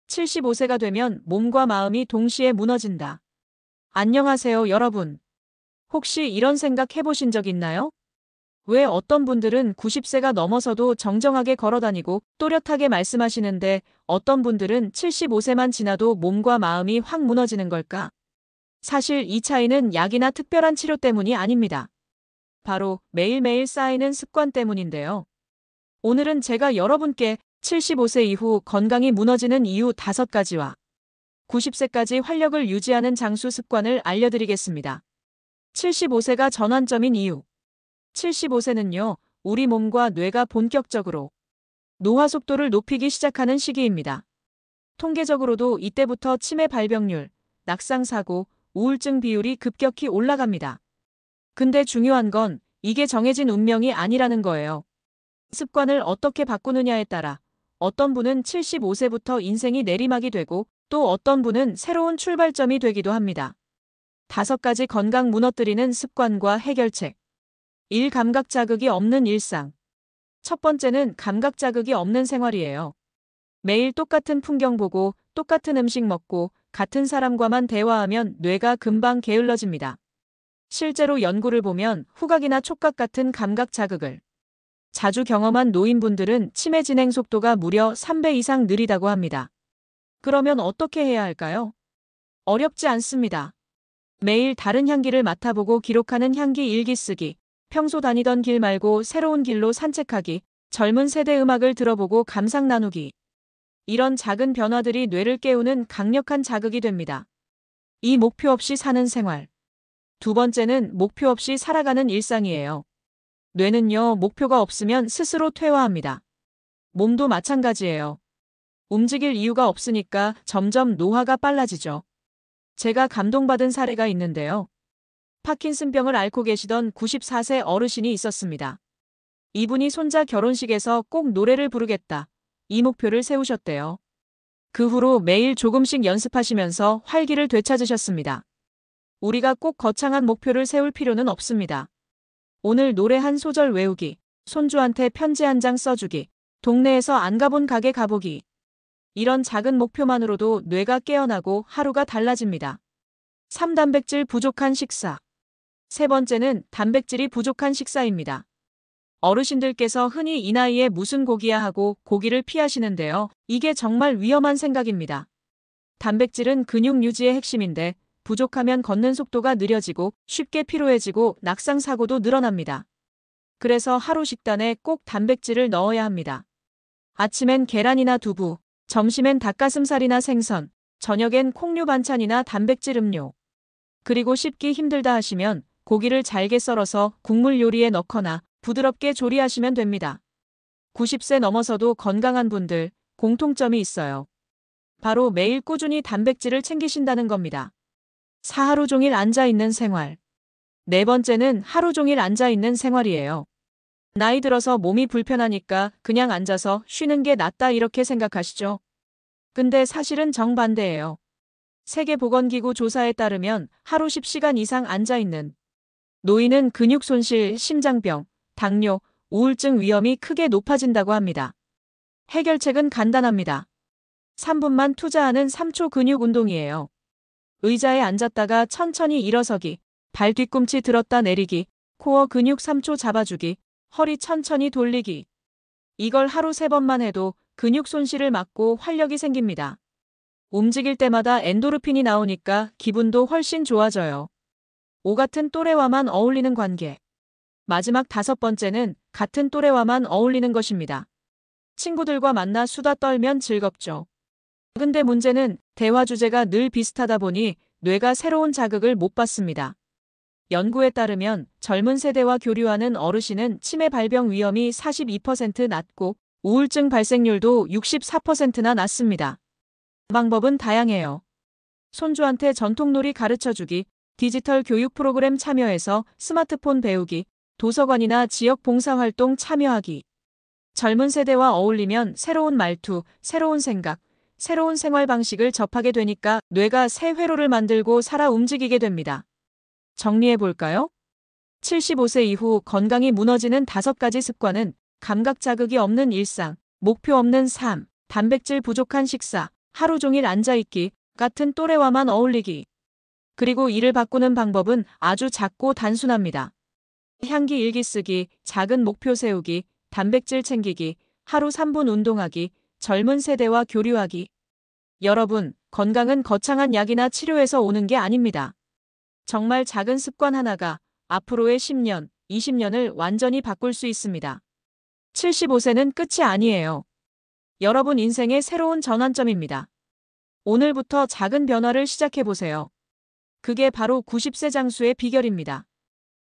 75세가 되면 몸과 마음이 동시에 무너진다. 안녕하세요, 여러분. 혹시 이런 생각 해보신 적 있나요? 왜 어떤 분들은 90세가 넘어서도 정정하게 걸어다니고 또렷하게 말씀하시는데 어떤 분들은 75세만 지나도 몸과 마음이 확 무너지는 걸까? 사실 이 차이는 약이나 특별한 치료 때문이 아닙니다. 바로 매일매일 쌓이는 습관 때문인데요. 오늘은 제가 여러분께 75세 이후 건강이 무너지는 이유 5가지와 90세까지 활력을 유지하는 장수 습관을 알려드리겠습니다. 75세가 전환점인 이유. 75세는요, 우리 몸과 뇌가 본격적으로 노화 속도를 높이기 시작하는 시기입니다. 통계적으로도 이때부터 치매 발병률, 낙상 사고, 우울증 비율이 급격히 올라갑니다. 근데 중요한 건 이게 정해진 운명이 아니라는 거예요. 습관을 어떻게 바꾸느냐에 따라 어떤 분은 75세부터 인생이 내리막이 되고 또 어떤 분은 새로운 출발점이 되기도 합니다. 5가지 건강 무너뜨리는 습관과 해결책. 1. 감각 자극이 없는 일상. 첫 번째는 감각 자극이 없는 생활이에요. 매일 똑같은 풍경 보고 똑같은 음식 먹고 같은 사람과만 대화하면 뇌가 금방 게을러집니다. 실제로 연구를 보면 후각이나 촉각 같은 감각 자극을 자주 경험한 노인분들은 치매 진행 속도가 무려 3배 이상 느리다고 합니다. 그러면 어떻게 해야 할까요? 어렵지 않습니다. 매일 다른 향기를 맡아보고 기록하는 향기 일기 쓰기, 평소 다니던 길 말고 새로운 길로 산책하기, 젊은 세대 음악을 들어보고 감상 나누기. 이런 작은 변화들이 뇌를 깨우는 강력한 자극이 됩니다. 이 목표 없이 사는 생활. 2번째는 목표 없이 살아가는 일상이에요. 뇌는요, 목표가 없으면 스스로 퇴화합니다. 몸도 마찬가지예요. 움직일 이유가 없으니까 점점 노화가 빨라지죠. 제가 감동받은 사례가 있는데요. 파킨슨병을 앓고 계시던 94세 어르신이 있었습니다. 이분이 손자 결혼식에서 꼭 노래를 부르겠다. 이 목표를 세우셨대요. 그 후로 매일 조금씩 연습하시면서 활기를 되찾으셨습니다. 우리가 꼭 거창한 목표를 세울 필요는 없습니다. 오늘 노래 한 소절 외우기, 손주한테 편지 한 장 써주기, 동네에서 안 가본 가게 가보기. 이런 작은 목표만으로도 뇌가 깨어나고 하루가 달라집니다. 3. 단백질 부족한 식사. 3번째는 단백질이 부족한 식사입니다. 어르신들께서 흔히 이 나이에 무슨 고기야 하고 고기를 피하시는데요. 이게 정말 위험한 생각입니다. 단백질은 근육 유지의 핵심인데 부족하면 걷는 속도가 느려지고 쉽게 피로해지고 낙상 사고도 늘어납니다. 그래서 하루 식단에 꼭 단백질을 넣어야 합니다. 아침엔 계란이나 두부, 점심엔 닭가슴살이나 생선, 저녁엔 콩류 반찬이나 단백질 음료. 그리고 씹기 힘들다 하시면 고기를 잘게 썰어서 국물 요리에 넣거나 부드럽게 조리하시면 됩니다. 90세 넘어서도 건강한 분들, 공통점이 있어요. 바로 매일 꾸준히 단백질을 챙기신다는 겁니다. 4. 하루 종일 앉아있는 생활. 4번째는 하루 종일 앉아있는 생활이에요. 나이 들어서 몸이 불편하니까 그냥 앉아서 쉬는 게 낫다 이렇게 생각하시죠? 근데 사실은 정반대예요. 세계보건기구 조사에 따르면 하루 10시간 이상 앉아있는 노인은 근육 손실, 심장병, 당뇨, 우울증 위험이 크게 높아진다고 합니다. 해결책은 간단합니다. 3분만 투자하는 3초 근육 운동이에요. 의자에 앉았다가 천천히 일어서기, 발 뒤꿈치 들었다 내리기, 코어 근육 3초 잡아주기, 허리 천천히 돌리기. 이걸 하루 3번만 해도 근육 손실을 막고 활력이 생깁니다. 움직일 때마다 엔도르핀이 나오니까 기분도 훨씬 좋아져요. 5. 같은 또래와만 어울리는 관계. 마지막 5번째는 같은 또래와만 어울리는 것입니다. 친구들과 만나 수다 떨면 즐겁죠. 근데 문제는 대화 주제가 늘 비슷하다 보니 뇌가 새로운 자극을 못 받습니다. 연구에 따르면 젊은 세대와 교류하는 어르신은 치매 발병 위험이 42% 낮고 우울증 발생률도 64%나 낮습니다. 방법은 다양해요. 손주한테 전통놀이 가르쳐주기, 디지털 교육 프로그램 참여해서 스마트폰 배우기, 도서관이나 지역 봉사활동 참여하기. 젊은 세대와 어울리면 새로운 말투, 새로운 생각, 새로운 생활 방식을 접하게 되니까 뇌가 새 회로를 만들고 살아 움직이게 됩니다. 정리해볼까요? 75세 이후 건강이 무너지는 5가지 습관은 감각 자극이 없는 일상, 목표 없는 삶, 단백질 부족한 식사, 하루 종일 앉아있기, 같은 또래와만 어울리기. 그리고 이를 바꾸는 방법은 아주 작고 단순합니다. 향기 일기 쓰기, 작은 목표 세우기, 단백질 챙기기, 하루 3분 운동하기, 젊은 세대와 교류하기. 여러분, 건강은 거창한 약이나 치료에서 오는 게 아닙니다. 정말 작은 습관 하나가 앞으로의 10년, 20년을 완전히 바꿀 수 있습니다. 75세는 끝이 아니에요. 여러분 인생의 새로운 전환점입니다. 오늘부터 작은 변화를 시작해보세요. 그게 바로 90세 장수의 비결입니다.